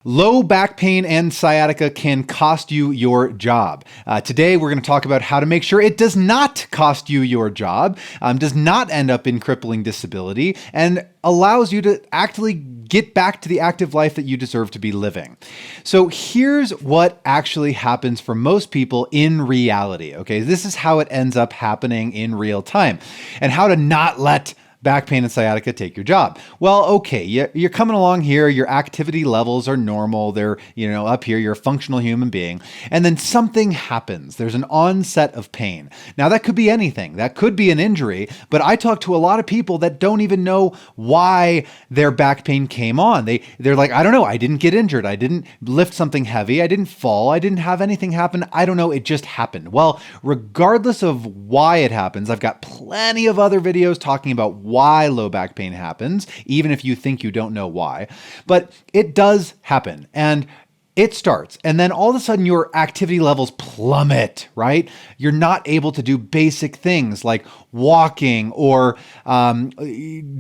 Low back pain and sciatica can cost you your job. Today, we're going to talk about how to make sure it does not cost you your job, does not end up in crippling disability, and allows you to actually get back to the active life that you deserve to be living. So here's what actually happens for most people in reality. Okay, this is how it ends up happening in real time, and how to not let back pain and sciatica take your job. Well, okay, you're coming along here, your activity levels are normal, they're, up here, you're a functional human being, and then something happens. There's an onset of pain. Now, that could be anything. That could be an injury, but I talk to a lot of people that don't even know why their back pain came on. They're like, I don't know, I didn't get injured, I didn't lift something heavy, I didn't fall, I didn't have anything happen, I don't know, it just happened. Well, regardless of why it happens, I've got plenty of other videos talking about why low back pain happens, even if you think you don't know why. But it does happen, and it starts, and then all of a sudden your activity levels plummet, right? You're not able to do basic things like walking or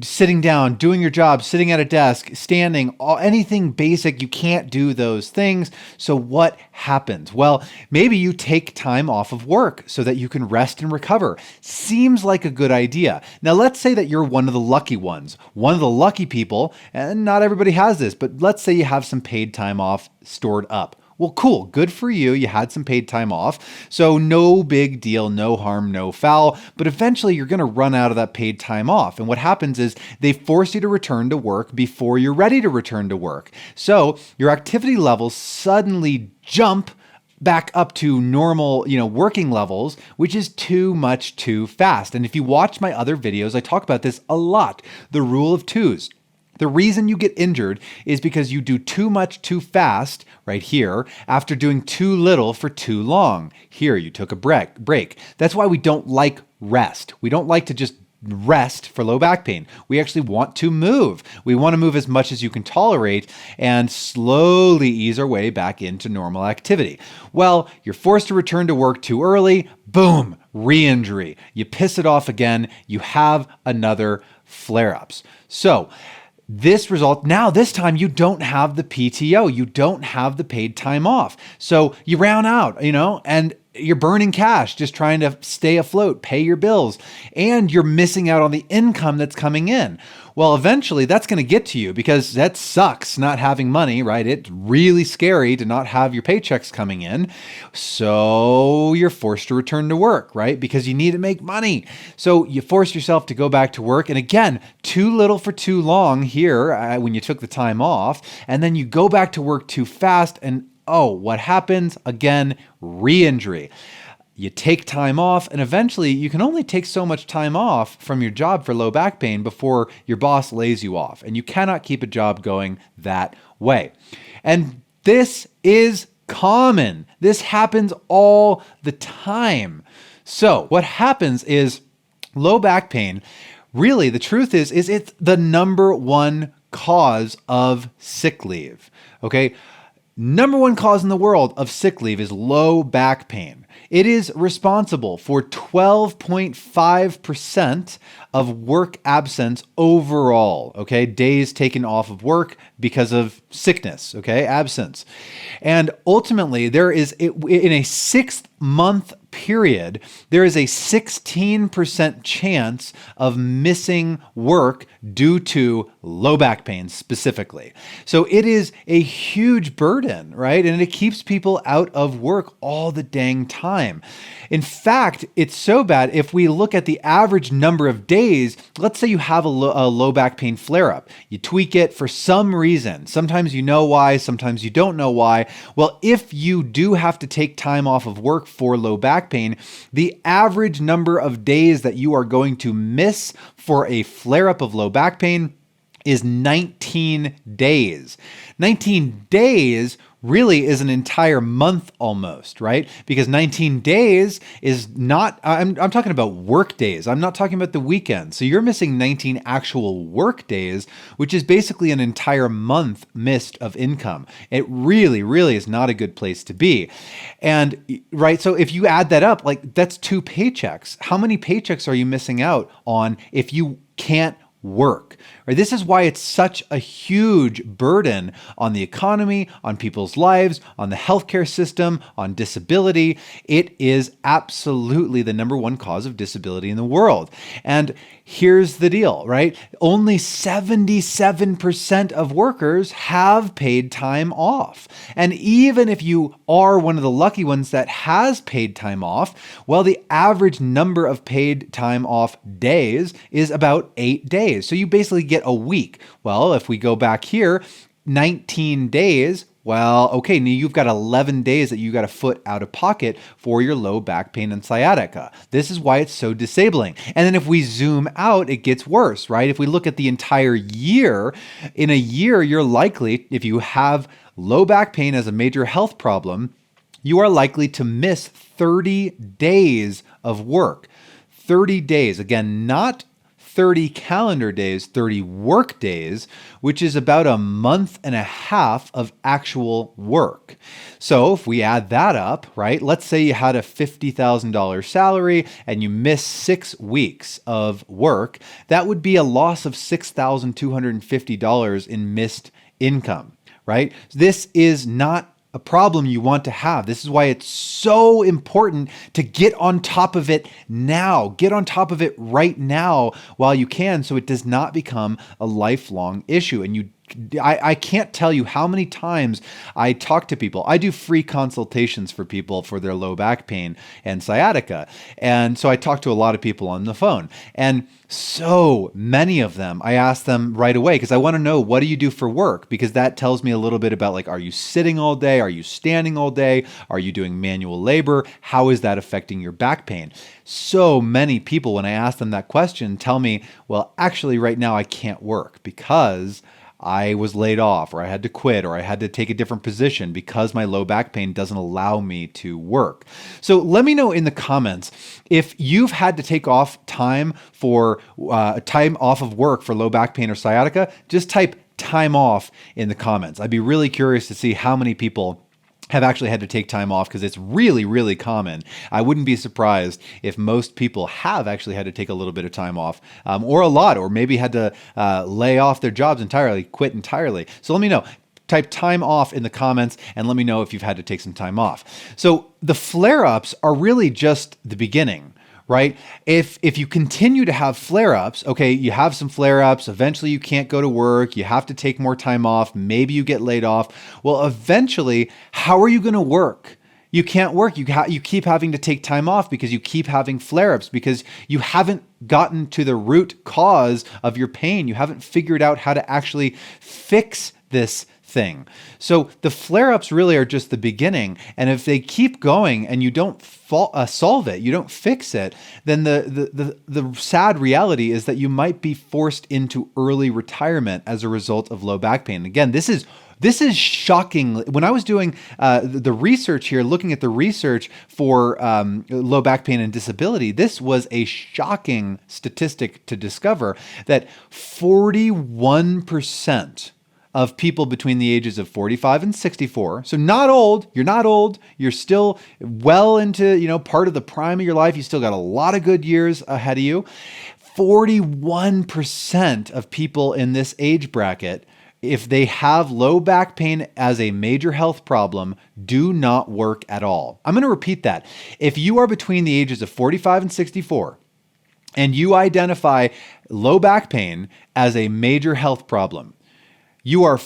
sitting down, doing your job, sitting at a desk, standing, anything basic. You can't do those things. So what happens? Well, maybe you take time off of work so that you can rest and recover. Seems like a good idea. Now, let's say that you're one of the lucky ones, one of the lucky people, and not everybody has this, but let's say you have some paid time off stored up. Well, cool. Good for you. You had some paid time off. So no big deal, no harm, no foul. But eventually you're going to run out of that paid time off. And what happens is they force you to return to work before you're ready to return to work. So your activity levels suddenly jump back up to normal, working levels, which is too much too fast. And if you watch my other videos, I talk about this a lot. The rule of twos. The reason you get injured is because you do too much too fast, right here, after doing too little for too long. Here, you took a break. That's why we don't like rest. We don't like to just rest for low back pain. We actually want to move. We want to move as much as you can tolerate and slowly ease our way back into normal activity. Well, you're forced to return to work too early. Boom, re-injury. You piss it off again. You have another flare-ups. So, this result, now this time you don't have the PTO, you don't have the paid time off. So you ran out, and you're burning cash, just trying to stay afloat, pay your bills, and you're missing out on the income that's coming in. Well, eventually that's going to get to you because that sucks not having money, right? It's really scary to not have your paychecks coming in. So you're forced to return to work, right? Because you need to make money. So you force yourself to go back to work. And again, too little for too long here when you took the time off. And then you go back to work too fast. And what happens? Again, re-injury. You take time off, and eventually you can only take so much time off from your job for low back pain before your boss lays you off. And you cannot keep a job going that way. And this is common. This happens all the time. So what happens is low back pain, really, the truth is it's the number one cause of sick leave. Okay? Number one cause in the world of sick leave is low back pain. It is responsible for 12.5% of work absence overall, okay? Days taken off of work because of sickness, okay? Absence. And ultimately, there is, in a 6-month period, there is a 16% chance of missing work due to low back pain specifically. So it is a huge burden, right? And it keeps people out of work all the dang time. In fact, it's so bad if we look at the average number of days, let's say you have a low back pain flare-up. You tweak it for some reason. Sometimes you know why, sometimes you don't know why. Well, if you do have to take time off of work for low back pain, the average number of days that you are going to miss for a flare-up of low back pain is 19 days. 19 days really is an entire month almost, right? Because 19 days is not, I'm talking about work days. I'm not talking about the weekend. So you're missing 19 actual work days, which is basically an entire month missed of income. It really, really is not a good place to be. And right, so if you add that up, like that's 2 paychecks. How many paychecks are you missing out on if you can't work. Right? This is why it's such a huge burden on the economy, on people's lives, on the healthcare system, on disability. It is absolutely the number one cause of disability in the world. And here's the deal, right? Only 77% of workers have paid time off. And even if you are one of the lucky ones that has paid time off, well, the average number of paid time off days is about 8 days. So you basically get a week. Well, if we go back here, 19 days, well, okay, now you've got 11 days that you got to foot out of pocket for your low back pain and sciatica. This is why it's so disabling. And then if we zoom out, it gets worse, right? If we look at the entire year, in a year, you're likely, if you have low back pain as a major health problem, you are likely to miss 30 days of work. 30 days, again, not 30 calendar days, 30 work days, which is about a month and a half of actual work. So if we add that up, right, let's say you had a $50,000 salary and you miss 6 weeks of work, that would be a loss of $6,250 in missed income, right? This is not a problem you want to have. This is why it's so important to get on top of it now. Get on top of it right now while you can, so it does not become a lifelong issue. And I can't tell you how many times I talk to people. I do free consultations for people for their low back pain and sciatica. And so I talk to a lot of people on the phone. And so many of them, I ask them right away because I want to know, what do you do for work? Because that tells me a little bit about, like, are you sitting all day? Are you standing all day? Are you doing manual labor? How is that affecting your back pain? So many people, when I ask them that question, tell me, well, actually right now I can't work because I was laid off, or I had to quit, or I had to take a different position because my low back pain doesn't allow me to work. So let me know in the comments if you've had to take off time for time off of work for low back pain or sciatica. Just type time off in the comments. I'd be really curious to see how many people have actually had to take time off, because it's really, really common. I wouldn't be surprised if most people have actually had to take a little bit of time off, or a lot, or maybe had to lay off their jobs entirely, quit entirely. So let me know. Type time off in the comments and let me know if you've had to take some time off. So the flare-ups are really just the beginning, right? If you continue to have flare-ups, okay, you have some flare-ups, eventually you can't go to work, you have to take more time off, maybe you get laid off. Well, eventually, how are you going to work? You can't work. You keep having to take time off because you keep having flare-ups, because you haven't gotten to the root cause of your pain. You haven't figured out how to actually fix this thing. So the flare-ups really are just the beginning. And if they keep going and you don't solve it, you don't fix it, then the sad reality is that you might be forced into early retirement as a result of low back pain. Again, this is shocking. When I was doing the research here, looking at the research for low back pain and disability, this was a shocking statistic to discover that 41% of people between the ages of 45 and 64, so not old, you're still well into, part of the prime of your life, you still got a lot of good years ahead of you. 41% of people in this age bracket, if they have low back pain as a major health problem, do not work at all. I'm going to repeat that. If you are between the ages of 45 and 64, and you identify low back pain as a major health problem, your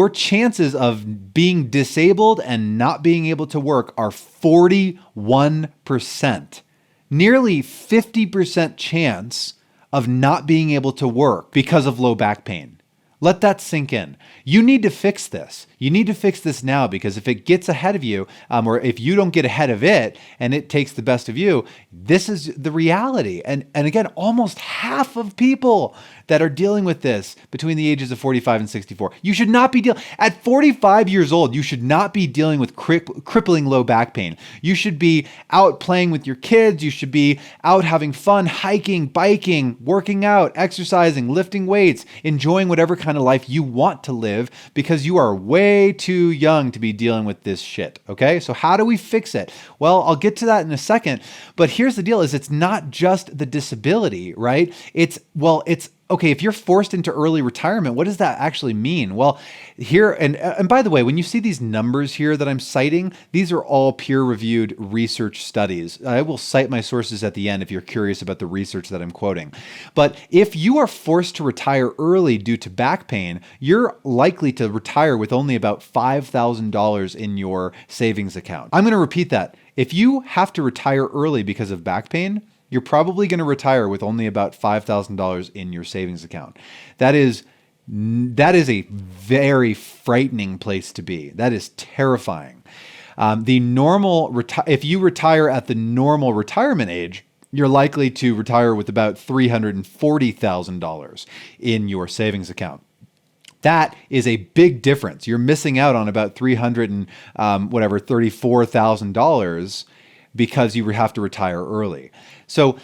chances of being disabled and not being able to work are 41%. Nearly 50% chance of not being able to work because of low back pain. Let that sink in. You need to fix this. You need to fix this now, because if it gets ahead of you, or if you don't get ahead of it and it takes the best of you, this is the reality. And again, almost half of people that are dealing with this between the ages of 45 and 64. You should not be at 45 years old, you should not be dealing with crippling low back pain. You should be out playing with your kids. You should be out having fun, hiking, biking, working out, exercising, lifting weights, enjoying whatever kind of life you want to live, because you are way too young to be dealing with this shit. Okay. So how do we fix it? Well, I'll get to that in a second, but here's the deal: is it's not just the disability, right? It's okay, if you're forced into early retirement, what does that actually mean? Well, here, and by the way, when you see these numbers here that I'm citing, these are all peer-reviewed research studies. I will cite my sources at the end if you're curious about the research that I'm quoting. But if you are forced to retire early due to back pain, you're likely to retire with only about $5,000 in your savings account. I'm going to repeat that. If you have to retire early because of back pain, you're probably going to retire with only about $5,000 in your savings account. That is a very frightening place to be. That is terrifying. If you retire at the normal retirement age, you're likely to retire with about $340,000 in your savings account. That is a big difference. You're missing out on about $34,000 because you have to retire early. So,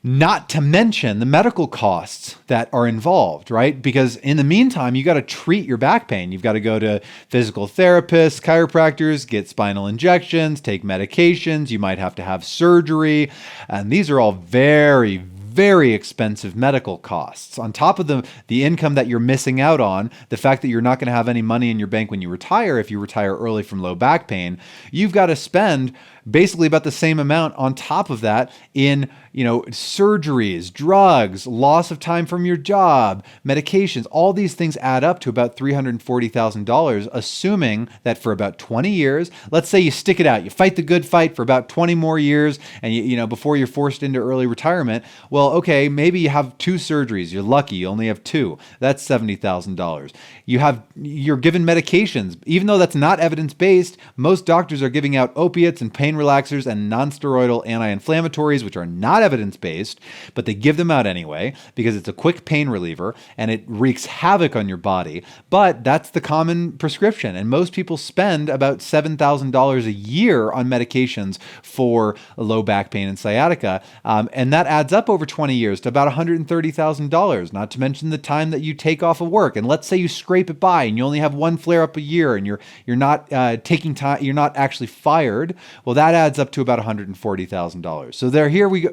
not to mention the medical costs that are involved, right? Because in the meantime, you got to treat your back pain. You've got to go to physical therapists, chiropractors, get spinal injections, take medications. You might have to have surgery. And these are all very, very expensive medical costs. On top of the income that you're missing out on, the fact that you're not going to have any money in your bank when you retire, if you retire early from low back pain, you've got to spend basically about the same amount on top of that in, surgeries, drugs, loss of time from your job, medications. All these things add up to about $340,000, assuming that for about 20 years, let's say you stick it out, you fight the good fight for about 20 more years, and before you're forced into early retirement. Well, okay, maybe you have 2 surgeries. You're lucky, you only have 2. That's $70,000. You're given medications, even though that's not evidence-based. Most doctors are giving out opiates and pain relaxers and non-steroidal anti-inflammatories, which are not evidence-based, but they give them out anyway because it's a quick pain reliever and it wreaks havoc on your body. But that's the common prescription, and most people spend about $7,000 a year on medications for low back pain and sciatica, and that adds up over 20 years to about $130,000, not to mention the time that you take off of work. And let's say you scrape it by and you only have 1 flare-up a year and you're not taking time, you're not actually fired. Well, that adds up to about $140,000. So here we are,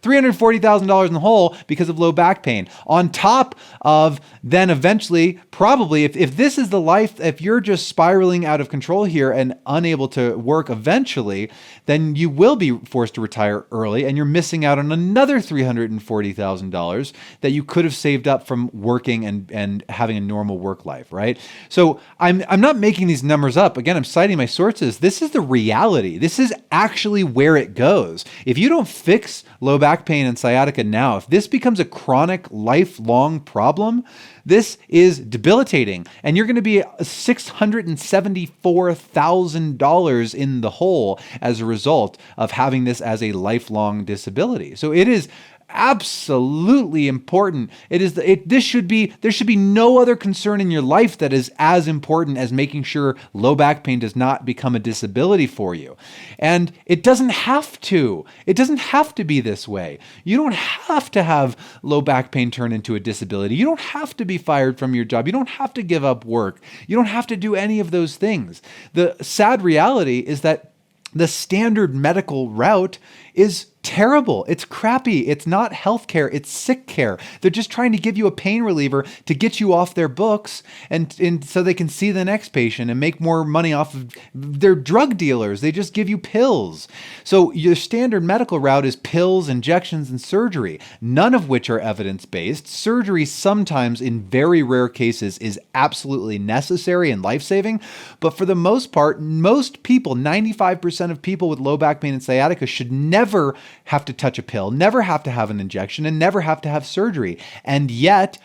$340,000 in the hole because of low back pain. On top of then eventually, probably, if this is the life, if you're just spiraling out of control here and unable to work eventually, then you will be forced to retire early and you're missing out on another $340,000 that you could have saved up from working and having a normal work life, right? So I'm not making these numbers up. Again, I'm citing my sources. This is the reality. This is actually where it goes. If you don't fix low back pain and sciatica now, if this becomes a chronic, lifelong problem, this is debilitating, and you're going to be $674,000 in the hole as a result of having this as a lifelong disability. So it is absolutely important. There should be no other concern in your life that is as important as making sure low back pain does not become a disability for you. And it doesn't have to. It doesn't have to be this way. You don't have to have low back pain turn into a disability. You don't have to be fired from your job. You don't have to give up work. You don't have to do any of those things. The sad reality is that the standard medical route is terrible. It's crappy. It's not healthcare. It's sick care. They're just trying to give you a pain reliever to get you off their books and so they can see the next patient and make more money off of their drug dealers. They just give you pills. So your standard medical route is pills, injections, and surgery, none of which are evidence-based. Surgery sometimes, in very rare cases, is absolutely necessary and life-saving. But for the most part, most people, 95% of people with low back pain and sciatica should never have to touch a pill, never have to have an injection, and never have to have surgery. And yet,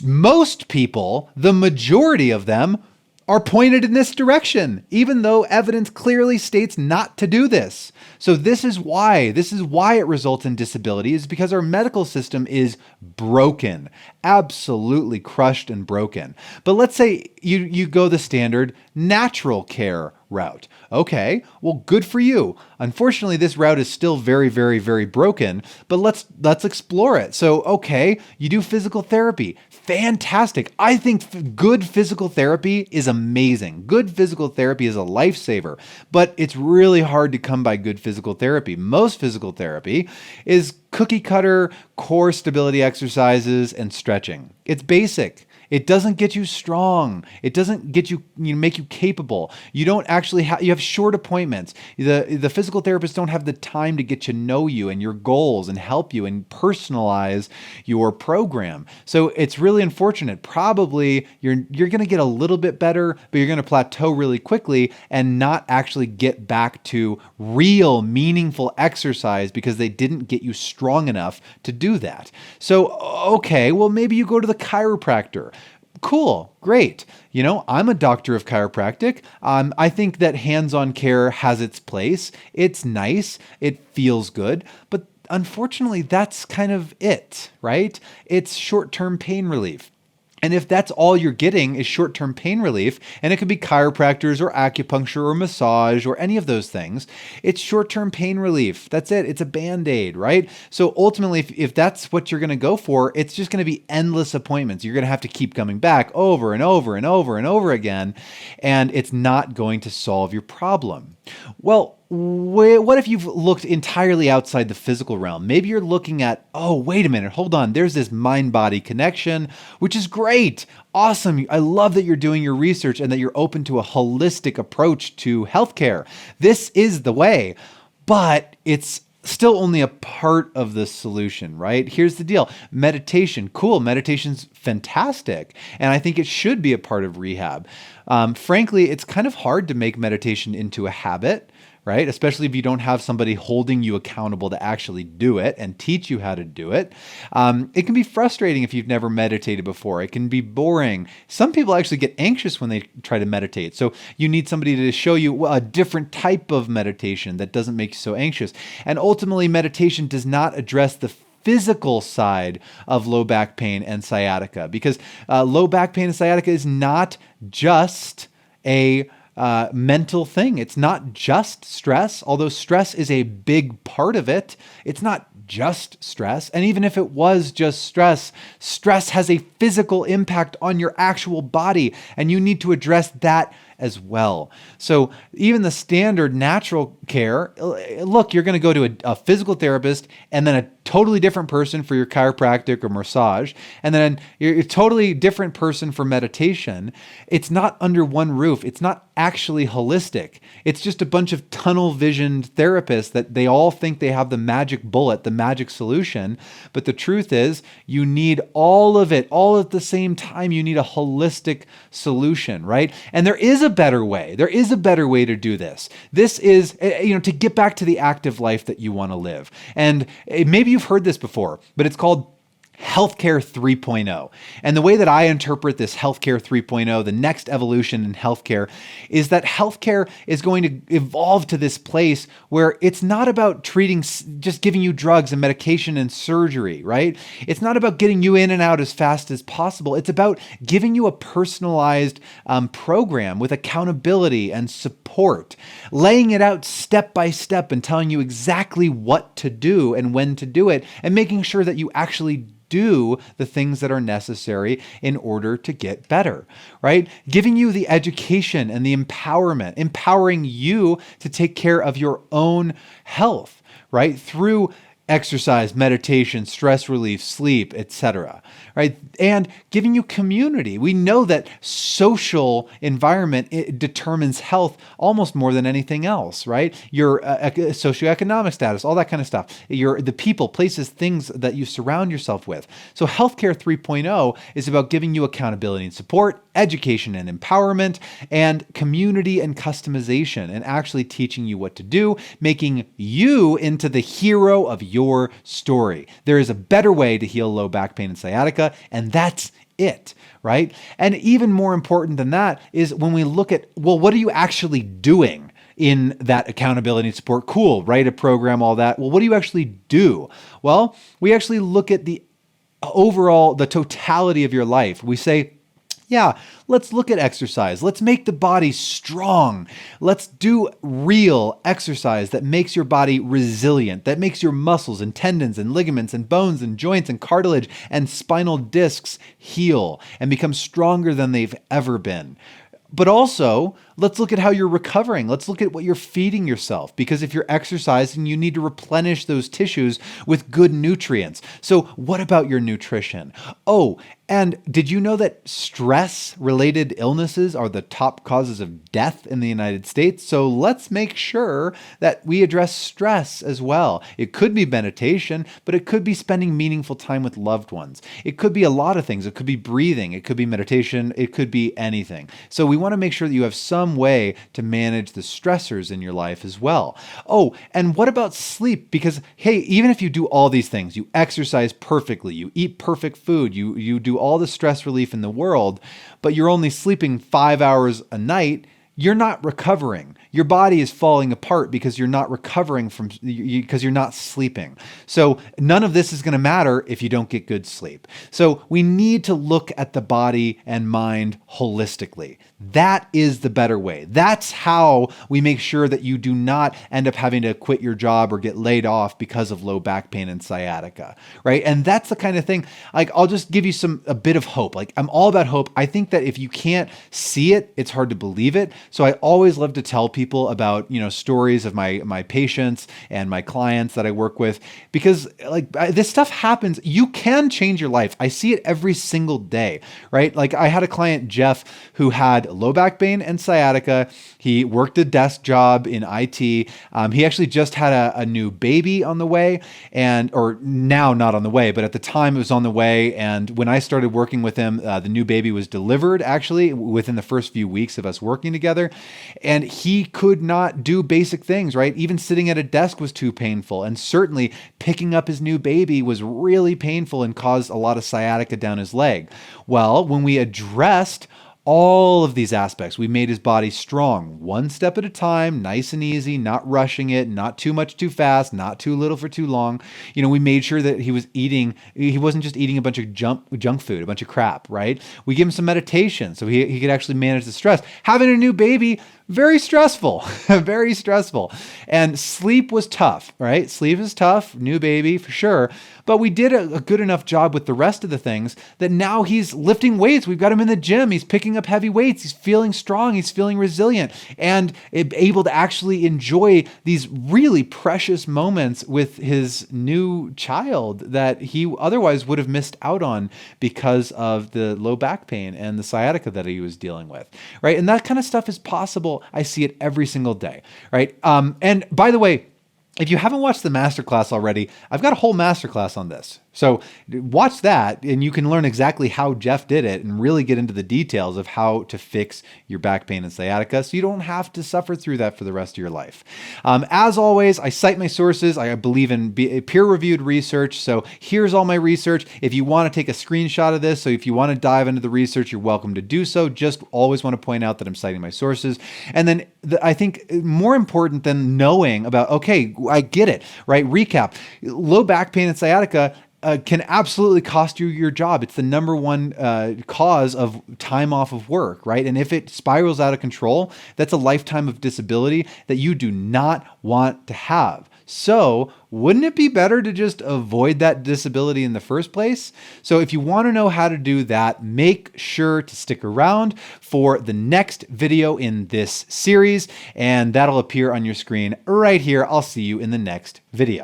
most people, the majority of them, are pointed in this direction, even though evidence clearly states not to do this. So this is why it results in disability, is because our medical system is broken, absolutely crushed and broken. But let's say you go the standard natural care route. Okay, well, good for you. Unfortunately, this route is still very, very, very broken, but let's explore it. So, okay, you do physical therapy. Fantastic. I think good physical therapy is amazing. Good physical therapy is a lifesaver, but it's really hard to come by good physical therapy. Most physical therapy is cookie cutter core stability exercises and stretching. It's basic. It doesn't get you strong. It doesn't get you, make you capable. You don't actually you have short appointments. The physical therapists don't have the time to get to know you and your goals and help you and personalize your program. So it's really unfortunate. Probably you're going to get a little bit better, but you're going to plateau really quickly and not actually get back to real meaningful exercise because they didn't get you strong enough to do that. So, okay, well, maybe you go to the chiropractor. Cool, great. I'm a doctor of chiropractic. I think that hands-on care has its place. It's nice. It feels good. But unfortunately, that's kind of it, right? It's short-term pain relief. And if that's all you're getting is short-term pain relief, and it could be chiropractors or acupuncture or massage or any of those things, it's short-term pain relief. That's it. It's a Band-Aid, right? So ultimately, if that's what you're going to go for, it's just going to be endless appointments. You're going to have to keep coming back over and over and over and over again, and it's not going to solve your problem. Well, what if you've looked entirely outside the physical realm? Maybe you're looking at, oh, wait a minute, hold on. There's this mind-body connection, which is great. Awesome. I love that you're doing your research and that you're open to a holistic approach to healthcare. This is the way, but it's still only a part of the solution, right? Here's the deal. Meditation, cool. Meditation's fantastic. And I think it should be a part of rehab. Frankly, it's kind of hard to make meditation into a habit, right? Especially if you don't have somebody holding you accountable to actually do it and teach you how to do it. It can be frustrating if you've never meditated before. It can be boring. Some people actually get anxious when they try to meditate. So you need somebody to show you a different type of meditation that doesn't make you so anxious. And ultimately, meditation does not address the physical side of low back pain and sciatica, because low back pain and sciatica is not just a mental thing. It's not just stress, although stress is a big part of it. It's not just stress. And even if it was just stress, stress has a physical impact on your actual body, and you need to address that as well. So even the standard natural care, look, you're going to go to a physical therapist and then a totally different person for your chiropractic or massage, and then you're a totally different person for meditation. It's not under one roof. It's not actually holistic. It's just a bunch of tunnel visioned therapists that they all think they have the magic bullet, the magic solution. But the truth is you need all of it all at the same time. You need a holistic solution, right? And there is a better way. There is a better way to do this. This is, to get back to the active life that you want to live. And maybe you've heard this before, but it's called Healthcare 3.0. And the way that I interpret this Healthcare 3.0, the next evolution in healthcare, is that healthcare is going to evolve to this place where it's not about treating, just giving you drugs and medication and surgery, right? It's not about getting you in and out as fast as possible. It's about giving you a personalized program with accountability and support, laying it out step by step and telling you exactly what to do and when to do it, and making sure that you actually do the things that are necessary in order to get better, right? Giving you the education and the empowerment, empowering you to take care of your own health, right? Through exercise, meditation, stress relief, sleep, etc., right? And giving you community. We know that social environment, it determines health almost more than anything else, right? Your socioeconomic status, all that kind of stuff. The people, places, things that you surround yourself with. So Healthcare 3.0 is about giving you accountability and support, education and empowerment, and community and customization, and actually teaching you what to do, making you into the hero of your story. There is a better way to heal low back pain and sciatica, and that's it, right? And even more important than that is when we look at, well, what are you actually doing in that accountability and support? Cool, write a program, all that. Well, what do you actually do? Well, we actually look at the overall, the totality of your life. We say, Yeah, let's look at exercise. Let's make the body strong. Let's do real exercise that makes your body resilient, that makes your muscles and tendons and ligaments and bones and joints and cartilage and spinal discs heal and become stronger than they've ever been. But also, let's look at how you're recovering. Let's look at what you're feeding yourself, because if you're exercising, you need to replenish those tissues with good nutrients. So what about your nutrition? Oh, and did you know that stress-related illnesses are the top causes of death in the United States? So let's make sure that we address stress as well. It could be meditation, but it could be spending meaningful time with loved ones. It could be a lot of things. It could be breathing. It could be meditation. It could be anything. So we want to make sure that you have some way to manage the stressors in your life as well. Oh, and what about sleep? Because, hey, even if you do all these things, you exercise perfectly, you eat perfect food, you do all the stress relief in the world, but you're only sleeping 5 hours a night, you're not recovering. Your body is falling apart because you're not recovering because you're not sleeping. So none of this is going to matter if you don't get good sleep. So we need to look at the body and mind holistically. That is the better way. That's how we make sure that you do not end up having to quit your job or get laid off because of low back pain and sciatica, right? And that's the kind of thing, like, I'll just give you a bit of hope. Like, I'm all about hope. I think that if you can't see it, it's hard to believe it. So I always love to tell people about, stories of my patients and my clients that I work with, because this stuff happens. You can change your life. I see it every single day, right? Like, I had a client, Jeff, who had low back pain and sciatica. He worked a desk job in IT. He actually just had a new baby on the way, or now not on the way, but at the time it was on the way. And when I started working with him, the new baby was delivered actually within the first few weeks of us working together. And he could not do basic things, right? Even sitting at a desk was too painful. And certainly picking up his new baby was really painful and caused a lot of sciatica down his leg. Well, when we addressed all of these aspects, we made his body strong, one step at a time, nice and easy, not rushing it, not too much too fast, not too little for too long. We made sure that he wasn't just eating a bunch of junk food, a bunch of crap, right? We give him some meditation so he could actually manage the stress. Having a new baby, very stressful, very stressful. And sleep was tough, right? Sleep is tough, new baby for sure. But we did a good enough job with the rest of the things that now he's lifting weights. We've got him in the gym. He's picking up heavy weights. He's feeling strong. He's feeling resilient and able to actually enjoy these really precious moments with his new child that he otherwise would have missed out on because of the low back pain and the sciatica that he was dealing with, right? And that kind of stuff is possible. I see it every single day, right? And by the way, if you haven't watched the masterclass already, I've got a whole masterclass on this. So watch that and you can learn exactly how Jeff did it and really get into the details of how to fix your back pain and sciatica so you don't have to suffer through that for the rest of your life. As always, I cite my sources. I believe in peer-reviewed research. So here's all my research. If you want to take a screenshot of this, so if you want to dive into the research, you're welcome to do so. Just always want to point out that I'm citing my sources. And then I think more important than knowing about, okay, I get it, right? Recap. Low back pain and sciatica can absolutely cost you your job. It's the number one cause of time off of work, right? And if it spirals out of control, that's a lifetime of disability that you do not want to have. So wouldn't it be better to just avoid that disability in the first place? So if you want to know how to do that, make sure to stick around for the next video in this series, and that'll appear on your screen right here. I'll see you in the next video.